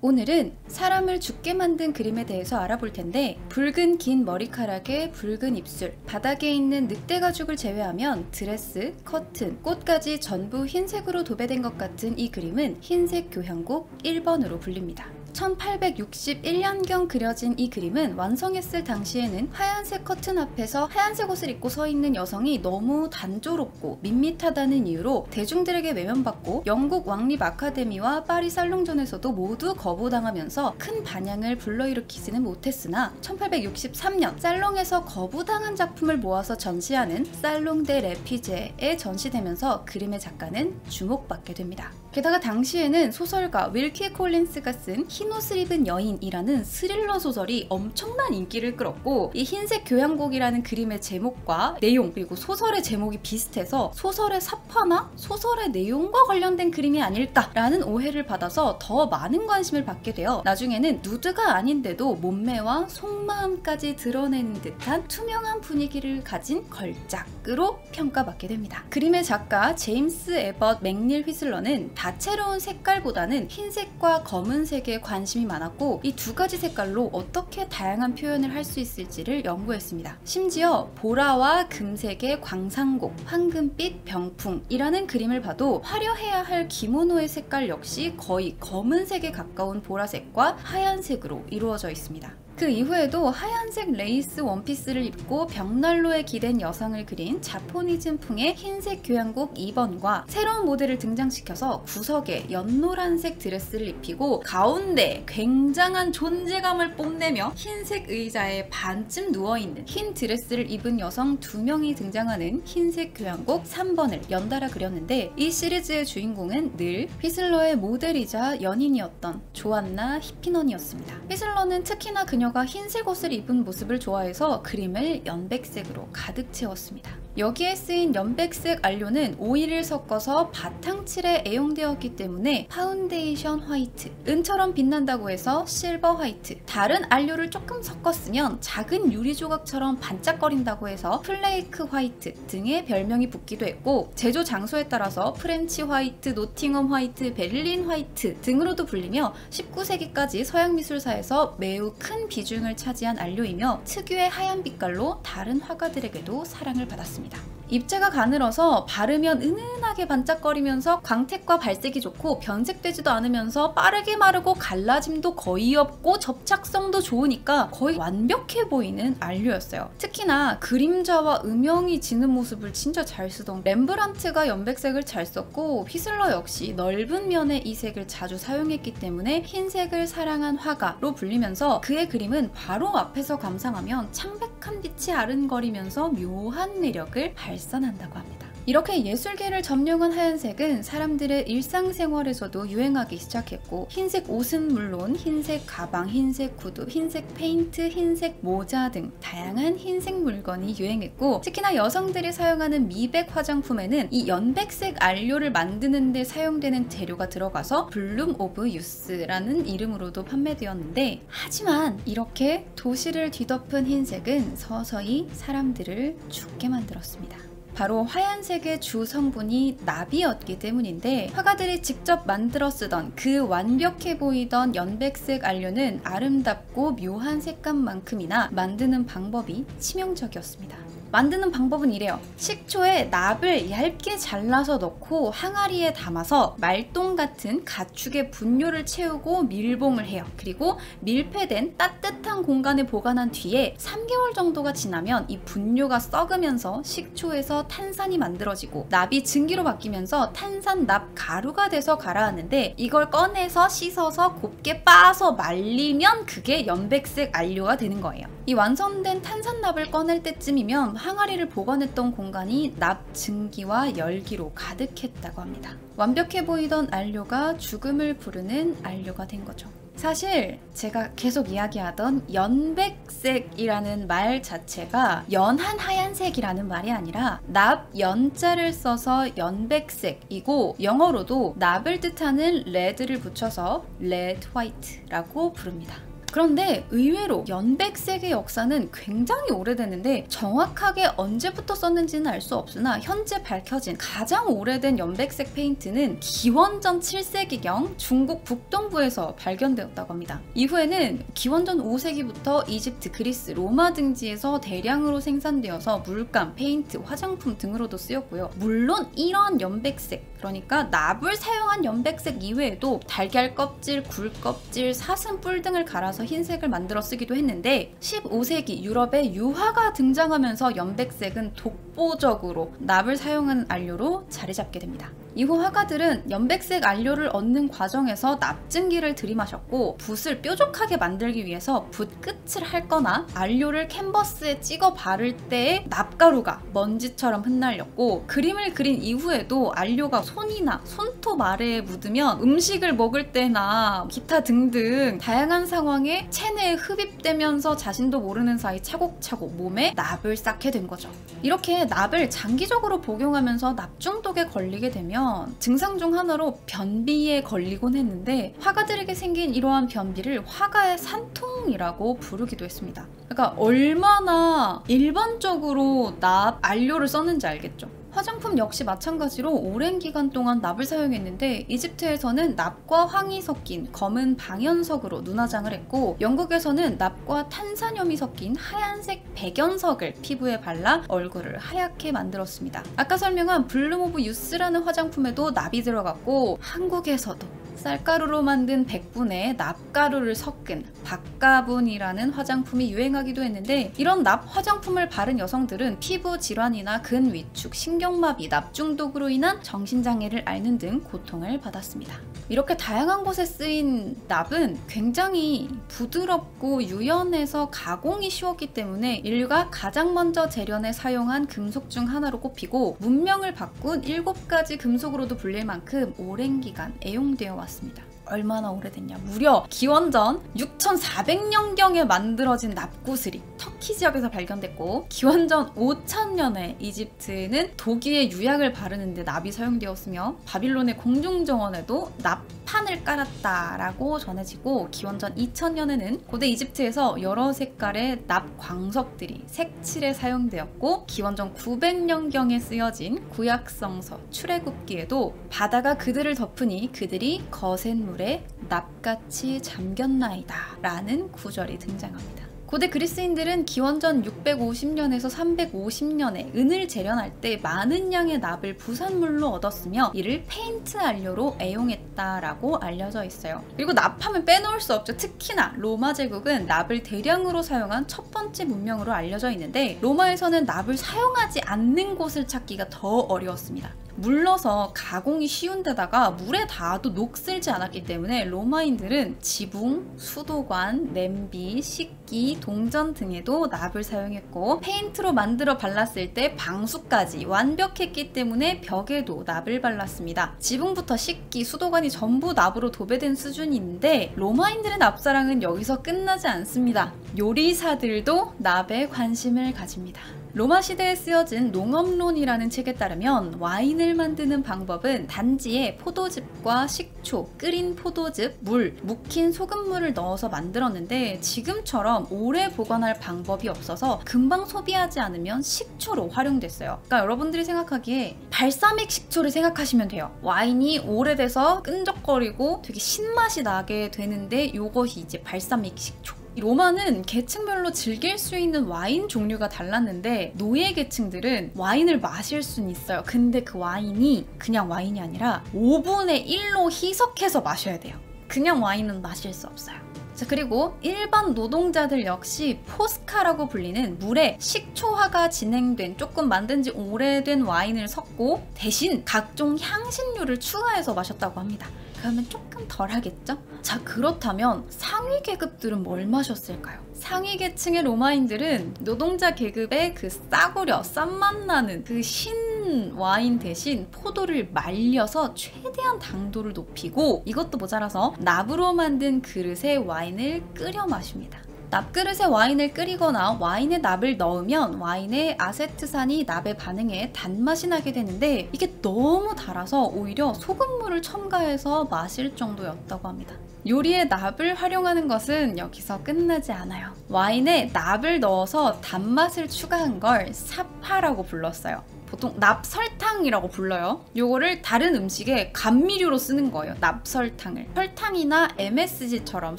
오늘은 사람을 죽게 만든 그림에 대해서 알아볼 텐데, 붉은 긴 머리카락에 붉은 입술, 바닥에 있는 늑대 가죽을 제외하면 드레스, 커튼, 꽃까지 전부 흰색으로 도배된 것 같은 이 그림은 흰색 교향곡 1번으로 불립니다. 1861년경 그려진 이 그림은 완성했을 당시에는 하얀색 커튼 앞에서 하얀색 옷을 입고 서 있는 여성이 너무 단조롭고 밋밋하다는 이유로 대중들에게 외면받고 영국 왕립 아카데미와 파리 살롱전에서도 모두 거부당하면서 큰 반향을 불러일으키지는 못했으나 1863년 살롱에서 거부당한 작품을 모아서 전시하는 살롱 데 레피제에 전시되면서 그림의 작가는 주목받게 됩니다. 게다가 당시에는 소설가 윌키 콜린스가 쓴 흰 옷을 입은 여인이라는 스릴러 소설이 엄청난 인기를 끌었고, 이 흰색 교향곡이라는 그림의 제목과 내용 그리고 소설의 제목이 비슷해서 소설의 사파나 소설의 내용과 관련된 그림이 아닐까라는 오해를 받아서 더 많은 관심을 받게 되어 나중에는 누드가 아닌데도 몸매와 속마음까지 드러내는 듯한 투명한 분위기를 가진 걸작으로 평가받게 됩니다. 그림의 작가 제임스 에버트 맥닐 휘슬러는 다채로운 색깔보다는 흰색과 검은색에 관심이 많았고, 이 두 가지 색깔로 어떻게 다양한 표현을 할 수 있을지를 연구했습니다. 심지어 보라와 금색의 광상곡, 황금빛 병풍이라는 그림을 봐도 화려해야 할 기모노의 색깔 역시 거의 검은색에 가까운 보라색과 하얀색으로 이루어져 있습니다. 그 이후에도 하얀색 레이스 원피스를 입고 벽난로에 기댄 여성을 그린 자포니즘풍의 흰색 교향곡 2번과 새로운 모델을 등장시켜서 구석에 연노란색 드레스를 입히고 가운데 굉장한 존재감을 뽐내며 흰색 의자에 반쯤 누워있는 흰 드레스를 입은 여성 2명이 등장하는 흰색 교향곡 3번을 연달아 그렸는데, 이 시리즈의 주인공은 늘 휘슬러의 모델이자 연인이었던 조안나 히피넌이었습니다. 휘슬러는 특히나 그녀가 흰색 옷을 입은 모습을 좋아해서 그림을 연백색으로 가득 채웠습니다. 여기에 쓰인 연백색 안료는 오일을 섞어서 바탕칠에 애용되었기 때문에 파운데이션 화이트, 은처럼 빛난다고 해서 실버 화이트, 다른 안료를 조금 섞었으면 작은 유리 조각처럼 반짝거린다고 해서 플레이크 화이트 등의 별명이 붙기도 했고, 제조 장소에 따라서 프렌치 화이트, 노팅엄 화이트, 베를린 화이트 등으로도 불리며 19세기까지 서양 미술사에서 매우 큰 비중을 차지한 안료이며 특유의 하얀 빛깔로 다른 화가들에게도 사랑을 받았습니다. 입자가 가늘어서 바르면 은은하게 반짝거리면서 광택과 발색이 좋고 변색되지도 않으면서 빠르게 마르고 갈라짐도 거의 없고 접착성도 좋으니까 거의 완벽해 보이는 안료였어요. 특히나 그림자와 음영이 지는 모습을 진짜 잘 쓰던 렘브란트가 연백색을 잘 썼고, 휘슬러 역시 넓은 면의 이 색을 자주 사용했기 때문에 흰색을 사랑한 화가로 불리면서 그의 그림은 바로 앞에서 감상하면 창백한 빛이 아른거리면서 묘한 매력을 발산한다고 합니다. 이렇게 예술계를 점령한 하얀색은 사람들의 일상생활에서도 유행하기 시작했고, 흰색 옷은 물론 흰색 가방, 흰색 구두, 흰색 페인트, 흰색 모자 등 다양한 흰색 물건이 유행했고, 특히나 여성들이 사용하는 미백 화장품에는 이 연백색 안료를 만드는 데 사용되는 재료가 들어가서 블룸 오브 유스라는 이름으로도 판매되었는데, 하지만 이렇게 도시를 뒤덮은 흰색은 서서히 사람들을 죽게 만들었습니다. 바로 하얀색의 주 성분이 납이었기 때문인데, 화가들이 직접 만들어 쓰던 그 완벽해 보이던 연백색 안료는 아름답고 묘한 색감만큼이나 만드는 방법이 치명적이었습니다. 만드는 방법은 이래요. 식초에 납을 얇게 잘라서 넣고 항아리에 담아서 말똥 같은 가축의 분뇨를 채우고 밀봉을 해요. 그리고 밀폐된 따뜻한 공간에 보관한 뒤에 3개월 정도가 지나면 이 분뇨가 썩으면서 식초에서 탄산이 만들어지고 납이 증기로 바뀌면서 탄산납 가루가 돼서 가라앉는데, 이걸 꺼내서 씻어서 곱게 빻아서 말리면 그게 연백색 안료가 되는 거예요. 이 완성된 탄산납을 꺼낼 때쯤이면 항아리를 보관했던 공간이 납 증기와 열기로 가득했다고 합니다. 완벽해 보이던 안료가 죽음을 부르는 안료가 된 거죠. 사실 제가 계속 이야기하던 연백색이라는 말 자체가 연한 하얀색이라는 말이 아니라 납 연자를 써서 연백색이고, 영어로도 납을 뜻하는 레드를 붙여서 레드 화이트라고 부릅니다. 그런데 의외로 연백색의 역사는 굉장히 오래됐는데 정확하게 언제부터 썼는지는 알 수 없으나 현재 밝혀진 가장 오래된 연백색 페인트는 기원전 7세기경 중국 북동부에서 발견되었다고 합니다. 이후에는 기원전 5세기부터 이집트, 그리스, 로마 등지에서 대량으로 생산되어서 물감, 페인트, 화장품 등으로도 쓰였고요. 물론 이런 연백색, 그러니까 납을 사용한 연백색 이외에도 달걀 껍질, 굴 껍질, 사슴 뿔 등을 갈아서 흰색을 만들어 쓰기도 했는데 15세기 유럽에 유화가 등장하면서 연백색은 독보적으로 납을 사용한 안료로 자리 잡게 됩니다. 이후 화가들은 연백색 안료를 얻는 과정에서 납증기를 들이마셨고 붓을 뾰족하게 만들기 위해서 붓 끝을 핥거나 안료를 캔버스에 찍어 바를 때의 납가루가 먼지처럼 흩날렸고 그림을 그린 이후에도 안료가 손이나 손톱 아래에 묻으면 음식을 먹을 때나 기타 등등 다양한 상황에 체내에 흡입되면서 자신도 모르는 사이 차곡차곡 몸에 납을 쌓게 된 거죠. 이렇게 납을 장기적으로 복용하면서 납 중독에 걸리게 되면 증상 중 하나로 변비에 걸리곤 했는데 화가들에게 생긴 이러한 변비를 화가의 산통이라고 부르기도 했습니다. 그러니까 얼마나 일반적으로 납 안료를 썼는지 알겠죠? 화장품 역시 마찬가지로 오랜 기간 동안 납을 사용했는데 이집트에서는 납과 황이 섞인 검은 방연석으로 눈화장을 했고 영국에서는 납과 탄산염이 섞인 하얀색 백연석을 피부에 발라 얼굴을 하얗게 만들었습니다. 아까 설명한 블룸 오브 유스라는 화장품에도 납이 들어갔고 한국에서도 쌀가루로 만든 백분에 납가루를 섞은 박가분이라는 화장품이 유행하기도 했는데 이런 납 화장품을 바른 여성들은 피부 질환이나 근위축, 신경마비, 납중독으로 인한 정신장애를 앓는 등 고통을 받았습니다. 이렇게 다양한 곳에 쓰인 납은 굉장히 부드럽고 유연해서 가공이 쉬웠기 때문에 인류가 가장 먼저 재련에 사용한 금속 중 하나로 꼽히고 문명을 바꾼 7가지 금속으로도 불릴 만큼 오랜 기간 애용되어 왔습니다. 얼마나 오래됐냐? 무려 기원전 6400년경에 만들어진 납구슬이 터키 지역에서 발견됐고 기원전 5000년에 이집트는 도기에 유약을 바르는데 납이 사용되었으며 바빌론의 공중정원에도 납판을 깔았다라고 전해지고 기원전 2000년에는 고대 이집트에서 여러 색깔의 납 광석들이 색칠에 사용되었고 기원전 900년경에 쓰여진 구약성서 출애굽기에도 바다가 그들을 덮으니 그들이 거센 물에 납같이 잠겼나이다 라는 구절이 등장합니다. 고대 그리스인들은 기원전 650년에서 350년에 은을 재련할 때 많은 양의 납을 부산물로 얻었으며 이를 페인트 안료로 애용했다라고 알려져 있어요. 그리고 납하면 빼놓을 수 없죠. 특히나 로마 제국은 납을 대량으로 사용한 첫 번째 문명으로 알려져 있는데 로마에서는 납을 사용하지 않는 곳을 찾기가 더 어려웠습니다. 물러서 가공이 쉬운 데다가 물에 닿아도 녹슬지 않았기 때문에 로마인들은 지붕, 수도관, 냄비, 식기, 동전 등에도 납을 사용했고 페인트로 만들어 발랐을 때 방수까지 완벽했기 때문에 벽에도 납을 발랐습니다. 지붕부터 식기, 수도관이 전부 납으로 도배된 수준인데 로마인들의 납사랑은 여기서 끝나지 않습니다. 요리사들도 납에 관심을 가집니다. 로마 시대에 쓰여진 농업론이라는 책에 따르면 와인을 만드는 방법은 단지에 포도즙과 식초, 끓인 포도즙, 물, 묵힌 소금물을 넣어서 만들었는데 지금처럼 오래 보관할 방법이 없어서 금방 소비하지 않으면 식초로 활용됐어요. 그러니까 여러분들이 생각하기에 발사믹 식초를 생각하시면 돼요. 와인이 오래돼서 끈적거리고 되게 신맛이 나게 되는데 이것이 이제 발사믹 식초. 로마는 계층별로 즐길 수 있는 와인 종류가 달랐는데 노예 계층들은 와인을 마실 수는 있어요. 근데 그 와인이 그냥 와인이 아니라 5분의 1로 희석해서 마셔야 돼요. 그냥 와인은 마실 수 없어요. 자, 그리고 일반 노동자들 역시 포스카라고 불리는 물에 식초화가 진행된 조금 만든 지 오래된 와인을 섞고 대신 각종 향신료를 추가해서 마셨다고 합니다. 그러면 조금 덜 하겠죠? 자, 그렇다면 상위 계급들은 뭘 마셨을까요? 상위 계층의 로마인들은 노동자 계급의 그 싸구려, 싼맛 나는 그 신 와인 대신 포도를 말려서 최대한 당도를 높이고 이것도 모자라서 납으로 만든 그릇에 와인을 끓여 마십니다. 납그릇에 와인을 끓이거나 와인에 납을 넣으면 와인의 아세트산이 납에 반응해 단맛이 나게 되는데 이게 너무 달아서 오히려 소금물을 첨가해서 마실 정도였다고 합니다. 요리에 납을 활용하는 것은 여기서 끝나지 않아요. 와인에 납을 넣어서 단맛을 추가한 걸 사파라고 불렀어요. 보통 납설탕이라고 불러요. 요거를 다른 음식에 감미료로 쓰는 거예요. 납설탕을. 설탕이나 MSG처럼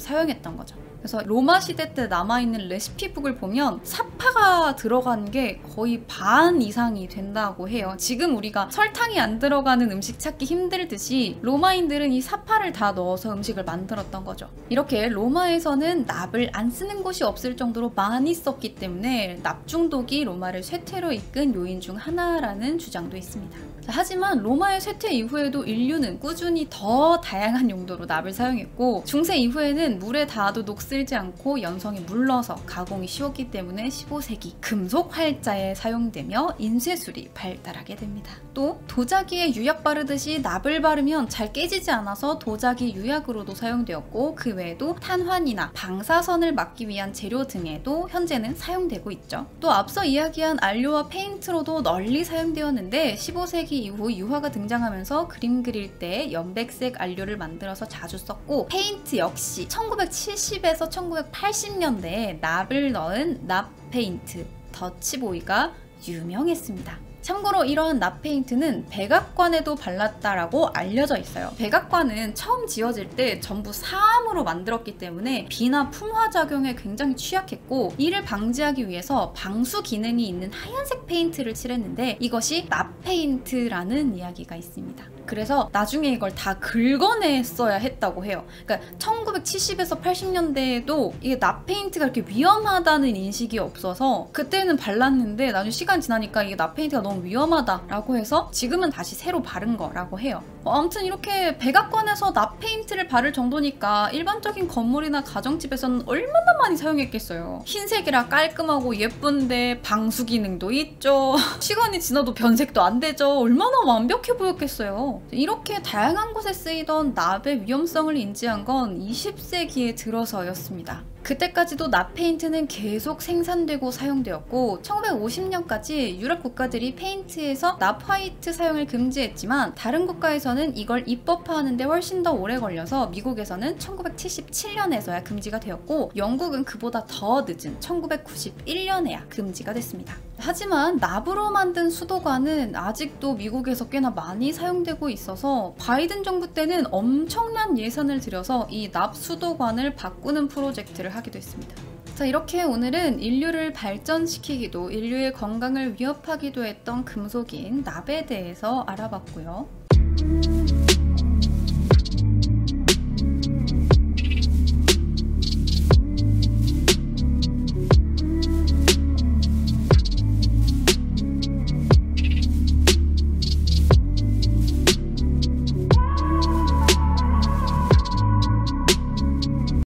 사용했던 거죠. 그래서 로마 시대 때 남아있는 레시피북을 보면 사파가 들어간 게 거의 반 이상이 된다고 해요. 지금 우리가 설탕이 안 들어가는 음식 찾기 힘들듯이 로마인들은 이 사파를 다 넣어서 음식을 만들었던 거죠. 이렇게 로마에서는 납을 안 쓰는 곳이 없을 정도로 많이 썼기 때문에 납 중독이 로마를 쇠퇴로 이끈 요인 중 하나라는 주장도 있습니다. 하지만 로마의 쇠퇴 이후에도 인류는 꾸준히 더 다양한 용도로 납을 사용했고 중세 이후에는 물에 닿아도 녹슬지 않고 연성이 물러서 가공이 쉬웠기 때문에 15세기 금속 활자에 사용되며 인쇄술이 발달하게 됩니다. 또 도자기에 유약 바르듯이 납을 바르면 잘 깨지지 않아서 도자기 유약으로도 사용되었고 그 외에도 탄환이나 방사선을 막기 위한 재료 등에도 현재는 사용되고 있죠. 또 앞서 이야기한 안료와 페인트로도 널리 사용되었는데 15세기 이후 유화가 등장하면서 그림 그릴 때 연백색 안료를 만들어서 자주 썼고 페인트 역시 1970에서 1980년대에 납을 넣은 납 페인트, 더치보이가 유명했습니다. 참고로 이러한 납 페인트는 백악관에도 발랐다라고 알려져 있어요. 백악관은 처음 지어질 때 전부 사암으로 만들었기 때문에 비나 풍화 작용에 굉장히 취약했고 이를 방지하기 위해서 방수 기능이 있는 하얀색 페인트를 칠했는데 이것이 납 페인트라는 이야기가 있습니다. 그래서 나중에 이걸 다 긁어냈어야 했다고 해요. 그러니까 1970에서 80년대에도 이게 납 페인트가 이렇게 위험하다는 인식이 없어서 그때는 발랐는데 나중에 시간 지나니까 이게 납 페인트가 너무 위험하다라고 해서 지금은 다시 새로 바른 거라고 해요. 아무튼 이렇게 백악관에서 납 페인트를 바를 정도니까 일반적인 건물이나 가정집에서는 얼마나 많이 사용했겠어요. 흰색이라 깔끔하고 예쁜데 방수 기능도 있죠. 시간이 지나도 변색도 안 되죠. 얼마나 완벽해 보였겠어요. 이렇게 다양한 곳에 쓰이던 납의 위험성을 인지한 건 20세기에 들어서였습니다. 그때까지도 납 페인트는 계속 생산되고 사용되었고 1950년까지 유럽 국가들이 페인트에서 납 화이트 사용을 금지했지만 다른 국가에서는 이걸 입법화하는 데 훨씬 더 오래 걸려서 미국에서는 1977년에서야 금지가 되었고 영국은 그보다 더 늦은 1991년에야 금지가 됐습니다. 하지만 납으로 만든 수도관은 아직도 미국에서 꽤나 많이 사용되고 있어서 바이든 정부 때는 엄청난 예산을 들여서 이 납 수도관을 바꾸는 프로젝트를 하기도 했습니다. 자, 이렇게 오늘은 인류를 발전시키기도 인류의 건강을 위협하기도 했던 금속인 납에 대해서 알아봤고요.